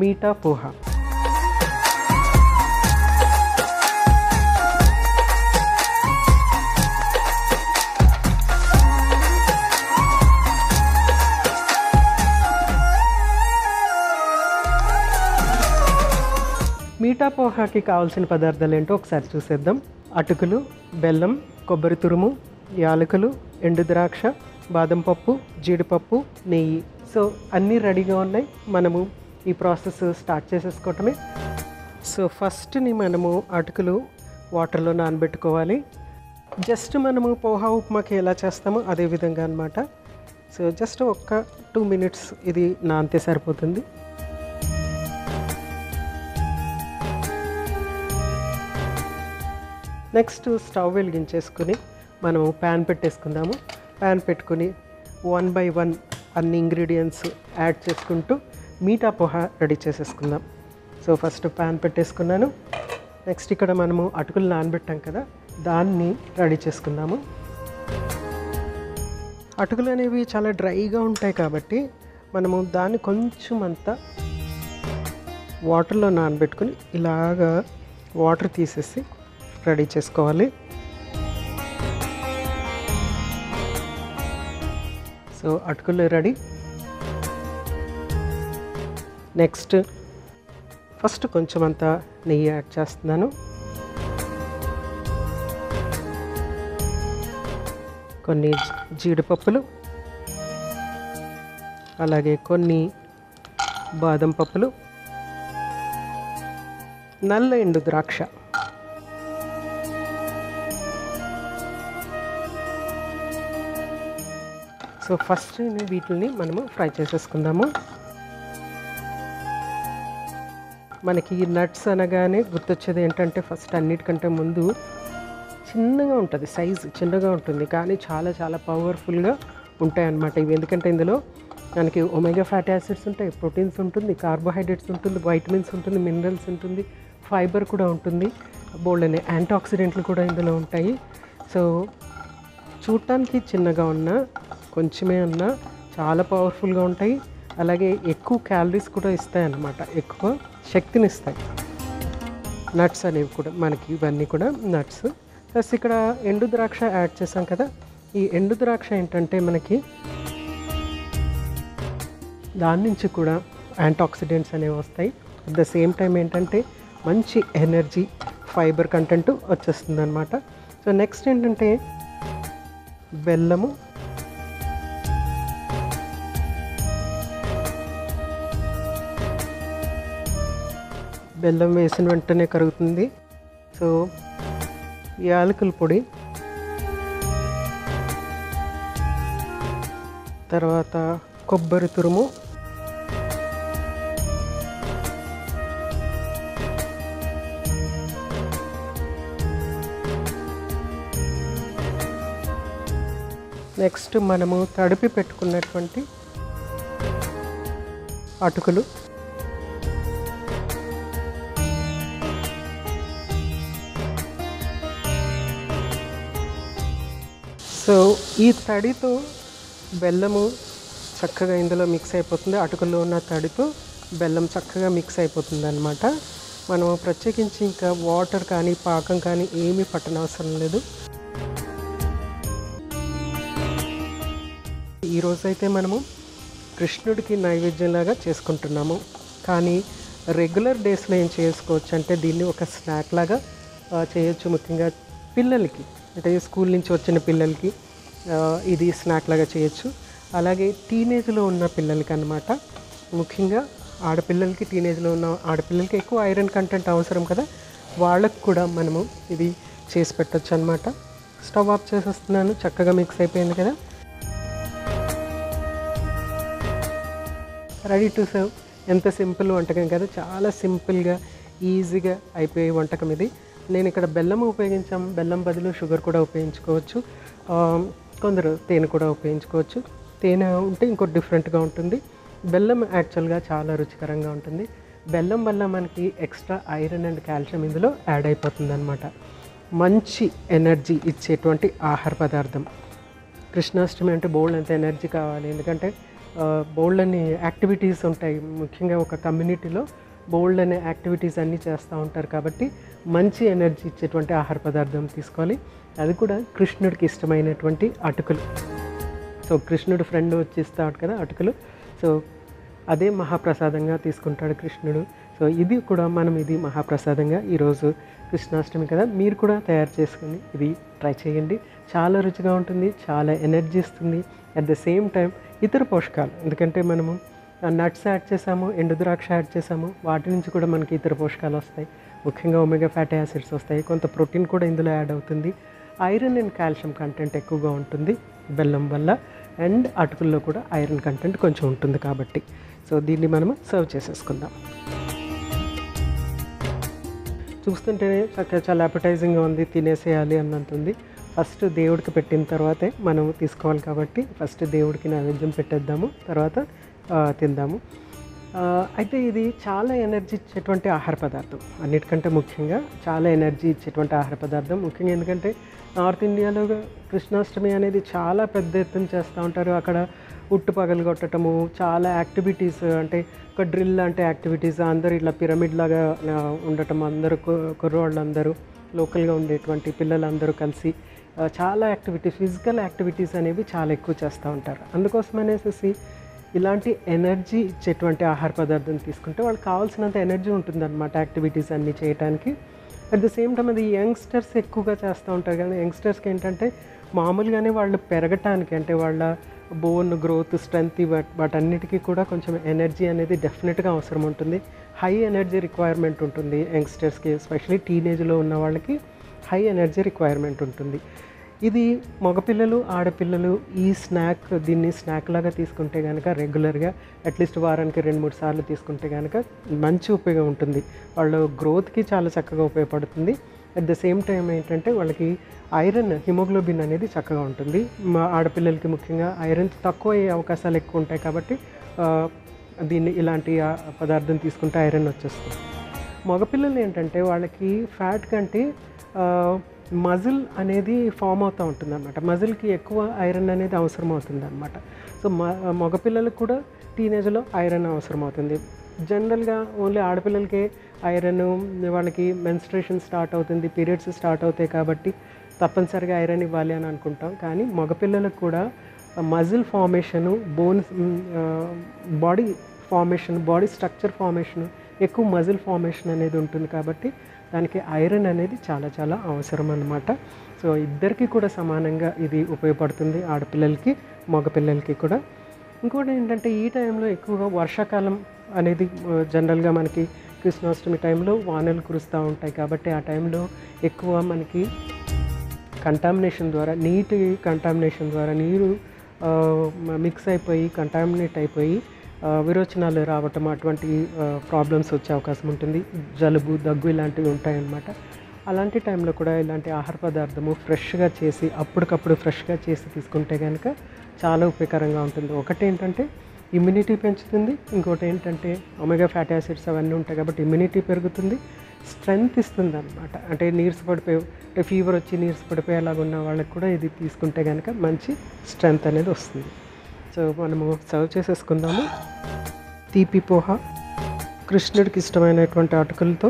మీఠా పోహా. మీఠా పోహాకి కావాల్సిన పదార్థాలు ఏంటో ఒకసారి చూసేద్దాం. అటుకులు, బెల్లం, కొబ్బరి తురుము, యాలకులు, ఎండు ద్రాక్ష, బాదం పప్పు, జీడిపప్పు, నెయ్యి. సో అన్నీ రెడీగా ఉన్నాయి. మనము ఈ ప్రాసెస్ స్టార్ట్ చేసేసుకోవటమే. సో ఫస్ట్ని మనము అటుకులు వాటర్లో నానబెట్టుకోవాలి. జస్ట్ మనము పోహా ఉప్మాకి ఎలా చేస్తామో అదే విధంగా అనమాట. సో జస్ట్ ఒక్క 2 minutes ఇది నానితే సరిపోతుంది. నెక్స్ట్ స్టవ్ వెలిగించేసుకుని మనము ప్యాన్ పెట్టేసుకుందాము. ప్యాన్ పెట్టుకుని 1 by 1 అన్ని ఇంగ్రీడియంట్స్ యాడ్ చేసుకుంటూ మీఠా పోహా రెడీ చేసేసుకుందాం. సో ఫస్ట్ ప్యాన్ పెట్టేసుకున్నాను. నెక్స్ట్ ఇక్కడ మనము అటుకులు నానబెట్టాం కదా, దాన్ని రెడీ చేసుకుందాము. అటుకులు అనేవి చాలా డ్రైగా ఉంటాయి కాబట్టి మనము దాన్ని కొంచెం అంతా వాటర్లో నానబెట్టుకుని ఇలాగా వాటర్ తీసేసి రెడీ చేసుకోవాలి. సో అటుకులు రెడీ. నెక్స్ట్ ఫస్ట్ కొంచెం అంతా నెయ్యి యాడ్ చేస్తున్నాను. కొన్ని జీడిపప్పులు, అలాగే కొన్ని బాదం పప్పులు, నల్ల ఎండు ద్రాక్ష. సో ఫస్ట్ వీటిని మనము ఫ్రై చేసేసుకుందాము. మనకి ఈ నట్స్ అనగానే గుర్తొచ్చేది ఏంటంటే ఫస్ట్ అన్నిటికంటే ముందు చిన్నగా ఉంటుంది, సైజు చిన్నగా ఉంటుంది, కానీ చాలా చాలా పవర్ఫుల్గా ఉంటాయి అన్నమాట ఇవి. ఎందుకంటే ఇందులో మనకి ఒమేగా ఫ్యాటీ యాసిడ్స్ ఉంటాయి, ప్రోటీన్స్ ఉంటుంది, కార్బోహైడ్రేట్స్ ఉంటుంది, వైటమిన్స్ ఉంటుంది, మినరల్స్ ఉంటుంది, ఫైబర్ కూడా ఉంటుంది, బోల్డ్ అనే యాంటీ ఆక్సిడెంట్లు కూడా ఇందులో ఉంటాయి. సో చూడటానికి చిన్నగా ఉన్నా కొంచెమే ఉన్నా చాలా పవర్ఫుల్గా ఉంటాయి. అలాగే ఎక్కువ క్యాలరీస్ కూడా ఇస్తాయి అన్నమాట, ఎక్కువ శక్తిని ఇస్తాయి నట్స్ అనేవి కూడా. మనకి ఇవన్నీ కూడా నట్స్. ప్లస్ ఇక్కడ ఎండు ద్రాక్ష యాడ్ చేసాం కదా, ఈ ఎండు ద్రాక్ష ఏంటంటే మనకి దాని నుంచి కూడా యాంటీ ఆక్సిడెంట్స్ అనేవి వస్తాయి. అట్ ద సేమ్ టైం ఏంటంటే మంచి ఎనర్జీ, ఫైబర్ కంటెంట్ వచ్చేస్తుంది అనమాట. సో నెక్స్ట్ ఏంటంటే బెల్లము, బెల్లం వేసిన వెంటనే కరుగుతుంది. సో యాలకుల పొడి, తర్వాత కొబ్బరి తురుము, నెక్స్ట్ మనము తడిపి పెట్టుకున్నటువంటి అటుకులు, సో ఈ తడితో బెల్లము చక్కగా ఇందులో మిక్స్ అయిపోతుంది. అటుకుల్లో ఉన్న తడితో బెల్లం చక్కగా మిక్స్ అయిపోతుంది అన్నమాట. మనము ప్రత్యేకించి ఇంకా వాటర్ కానీ పాకం కానీ ఏమీ పట్టనవసరం లేదు. ఈరోజైతే మనము కృష్ణుడికి నైవేద్యంలాగా చేసుకుంటున్నాము. కానీ రెగ్యులర్ డేస్లో ఏం చేసుకోవచ్చు అంటే దీన్ని ఒక స్నాక్ లాగా చేయొచ్చు. ముఖ్యంగా పిల్లలకి, అంటే స్కూల్ నుంచి వచ్చిన పిల్లలకి ఇది స్నాక్ లాగా చేయొచ్చు. అలాగే టీనేజ్లో ఉన్న పిల్లలకి అన్నమాట, ముఖ్యంగా ఆడపిల్లలకి, టీనేజ్లో ఉన్న ఆడపిల్లలకి ఎక్కువ ఐరన్ కంటెంట్ అవసరం కదా, వాళ్ళకు కూడా మనము ఇది చేసి పెట్టచ్చు అన్నమాట. స్టవ్ ఆఫ్ చేసేస్తున్నాను. చక్కగా మిక్స్ అయిపోయింది కదా, రెడీ టు సర్వ్. ఎంత సింపుల్ వంటకం కదా, చాలా సింపుల్గా ఈజీగా అయిపోయే వంటకం ఇది. నేను ఇక్కడ బెల్లం ఉపయోగించాము, బెల్లం బదులు షుగర్ కూడా ఉపయోగించుకోవచ్చు, కొందరు తేనె కూడా ఉపయోగించుకోవచ్చు. తేనె ఉంటే ఇంకో డిఫరెంట్గా ఉంటుంది. బెల్లం యాక్చువల్గా చాలా రుచికరంగా ఉంటుంది. బెల్లం వల్ల మనకి ఎక్స్ట్రా ఐరన్ అండ్ కాల్షియం ఇందులో యాడ్ అయిపోతుంది అనమాట. మంచి ఎనర్జీ ఇచ్చేటువంటి ఆహార పదార్థం. కృష్ణాష్టమి అంటే బోల్డ్ అంత ఎనర్జీ కావాలి, ఎందుకంటే బోల్డ్ అని యాక్టివిటీస్ ఉంటాయి. ముఖ్యంగా ఒక కమ్యూనిటీలో బోల్డ్ అనే యాక్టివిటీస్ అన్నీ చేస్తూ ఉంటారు కాబట్టి మంచి ఎనర్జీ ఇచ్చేటువంటి ఆహార పదార్థం తీసుకోవాలి. అది కూడా కృష్ణుడికి ఇష్టమైనటువంటి అటుకులు. సో కృష్ణుడు ఫ్రెండ్ వచ్చి ఇస్తాడు కదా అటుకులు, సో అదే మహాప్రసాదంగా తీసుకుంటాడు కృష్ణుడు. సో ఇది కూడా మనం ఇది మహాప్రసాదంగా ఈరోజు కృష్ణాష్టమి కదా, మీరు కూడా తయారు చేసుకుని ఇది ట్రై చేయండి. చాలా రుచిగా ఉంటుంది, చాలా ఎనర్జీ ఇస్తుంది. అట్ ద సేమ్ టైం ఇతర పోషకాలు, ఎందుకంటే మనము నట్స్ యాడ్ చేసాము, ఎండు ద్రాక్ష యాడ్ చేసాము, వాటి నుంచి కూడా మనకి ఇతర పోషకాలు వస్తాయి. ముఖ్యంగా ఒమేగా ఫ్యాటీ యాసిడ్స్ వస్తాయి, కొంత ప్రోటీన్ కూడా ఇందులో యాడ్ అవుతుంది. ఐరన్ అండ్ కాల్షియం కంటెంట్ ఎక్కువగా ఉంటుంది బెల్లం వల్ల, అండ్ అటుకుల్లో కూడా ఐరన్ కంటెంట్ కొంచెం ఉంటుంది కాబట్టి. సో దీన్ని మనము సర్వ్ చేసేసుకుందాం. చూస్తుంటేనే చక్కగా చాలా అపటైజింగ్గా ఉంది, తినేసేయాలి అన్నంతుంది. ఫస్ట్ దేవుడికి పెట్టిన తర్వాతే మనం తీసుకోవాలి కాబట్టి ఫస్ట్ దేవుడికి నైవేద్యం పెట్టేద్దాము, తర్వాత తిందాము. అయితే ఇది చాలా ఎనర్జీ ఇచ్చేటువంటి ఆహార పదార్థం, అన్నిటికంటే ముఖ్యంగా చాలా ఎనర్జీ ఇచ్చేటువంటి ఆహార పదార్థం. ముఖ్యంగా ఎందుకంటే నార్త్ ఇండియాలో కృష్ణాష్టమి అనేది చాలా పెద్ద ఎత్తున చేస్తూ ఉంటారు. అక్కడ ఉట్టు పగలు కొట్టడము, చాలా యాక్టివిటీస్, అంటే ఒక డ్రిల్ అంటే యాక్టివిటీస్, అందరూ ఇట్లా పిరమిడ్ లాగా ఉండటం, అందరూ కుర్రోళ్ళందరూ లోకల్గా ఉండేటువంటి పిల్లలందరూ కలిసి చాలా యాక్టివిటీస్, ఫిజికల్ యాక్టివిటీస్ అనేవి చాలా ఎక్కువ చేస్తూ ఉంటారు. అందుకోసమనేసి ఇలాంటి ఎనర్జీ ఇచ్చేటువంటి ఆహార పదార్థం తీసుకుంటే వాళ్ళకి కావాల్సినంత ఎనర్జీ ఉంటుందన్నమాట యాక్టివిటీస్ అన్నీ చేయడానికి. అట్ ద సేమ్ టైం అది యంగ్స్టర్స్ ఎక్కువగా చేస్తూ ఉంటారు. కానీ యంగ్స్టర్స్కి ఏంటంటే మామూలుగానే వాళ్ళు పెరగటానికి, అంటే వాళ్ళ బోన్ గ్రోత్, స్ట్రెంగ్త్, వాటన్నిటికీ కూడా కొంచెం ఎనర్జీ అనేది డెఫినెట్గా అవసరం ఉంటుంది. హై ఎనర్జీ రిక్వైర్మెంట్ ఉంటుంది యంగ్స్టర్స్కి, ఎస్పెషలీ టీనేజ్లో ఉన్న వాళ్ళకి హై ఎనర్జీ రిక్వైర్మెంట్ ఉంటుంది. ఇది మగపిల్లలు, ఆడపిల్లలు ఈ దీన్ని స్నాక్ లాగా తీసుకుంటే కనుక రెగ్యులర్గా అట్లీస్ట్ వారానికి 2-3 సార్లు తీసుకుంటే కనుక మంచి ఉపయోగం ఉంటుంది. వాళ్ళ గ్రోత్కి చాలా చక్కగా ఉపయోగపడుతుంది. అట్ ద సేమ్ టైం ఏంటంటే వాళ్ళకి ఐరన్, హిమోగ్లోబిన్ అనేది చక్కగా ఉంటుంది. మా ఆడపిల్లలకి ముఖ్యంగా ఐరన్ తక్కువ అయ్యే అవకాశాలు ఎక్కువ ఉంటాయి కాబట్టి దీన్ని ఇలాంటి పదార్థం తీసుకుంటే ఐరన్ వచ్చేస్తుంది. మగపిల్లలు ఏంటంటే వాళ్ళకి ఫ్యాట్ కంటే మజిల్ అనేది ఫామ్ అవుతూ ఉంటుంది అనమాట. మజిల్కి ఎక్కువ ఐరన్ అనేది అవసరం అవుతుంది అనమాట. సో మగపిల్లలకు కూడా టీనేజ్లో ఐరన్ అవసరం అవుతుంది. జనరల్గా ఓన్లీ ఆడపిల్లలకే ఐరన్, వాళ్ళకి మెన్స్ట్రేషన్ స్టార్ట్ అవుతుంది, పీరియడ్స్ స్టార్ట్ అవుతాయి కాబట్టి తప్పనిసరిగా ఐరన్ ఇవ్వాలి అని అనుకుంటాం. కానీ మగపిల్లలకు కూడా muscle formation, bones, body formation, body structure formation, ఎక్కువ మజిల్ ఫార్మేషన్ అనేది ఉంటుంది కాబట్టి దానికి ఐరన్ అనేది చాలా చాలా అవసరం అన్నమాట. సో ఇద్దరికీ కూడా సమానంగా ఇది ఉపయోగపడుతుంది, ఆడపిల్లలకి మగపిల్లలకి కూడా. ఇంకోటి ఏంటంటే ఈ టైంలో ఎక్కువగా వర్షాకాలం అనేది జనరల్గా మనకి కృష్ణాష్టమి టైంలో వానలు కురుస్తూ ఉంటాయి కాబట్టి ఆ టైంలో ఎక్కువ మనకి కంటామినేషన్ ద్వారా, నీటి కంటామినేషన్ ద్వారా నీరు మిక్స్ అయిపోయి కంటామినేట్ అయిపోయి విరోచనాలు రావటం, అటువంటి ప్రాబ్లమ్స్ వచ్చే అవకాశం ఉంటుంది. జలుబు, దగ్గు ఇలాంటివి ఉంటాయన్నమాట. అలాంటి టైంలో కూడా ఇలాంటి ఆహార పదార్థము ఫ్రెష్గా చేసి, అప్పటికప్పుడు ఫ్రెష్గా చేసి తీసుకుంటే కనుక చాలా ఉపయోగకరంగా ఉంటుంది. ఒకటి ఏంటంటే ఇమ్యూనిటీ పెంచుతుంది, ఇంకోటి ఏంటంటే ఒమేగా ఫ్యాటీ యాసిడ్స్ అవన్నీ ఉంటాయి కాబట్టి ఇమ్యూనిటీ పెరుగుతుంది, స్ట్రెంగ్త్ ఇస్తుంది అనమాట. అంటే నీరసపడిపోయి, అంటే ఫీవర్ వచ్చి నీరసపడిపోయేలాగా ఉన్న వాళ్ళకి కూడా ఇది తీసుకుంటే కనుక మంచి స్ట్రెంగ్త్ అనేది వస్తుంది. సో మనము సర్వ్ చేసేసుకుందాము. తీపి పోహ, కృష్ణుడికి ఇష్టమైనటువంటి అటుకులతో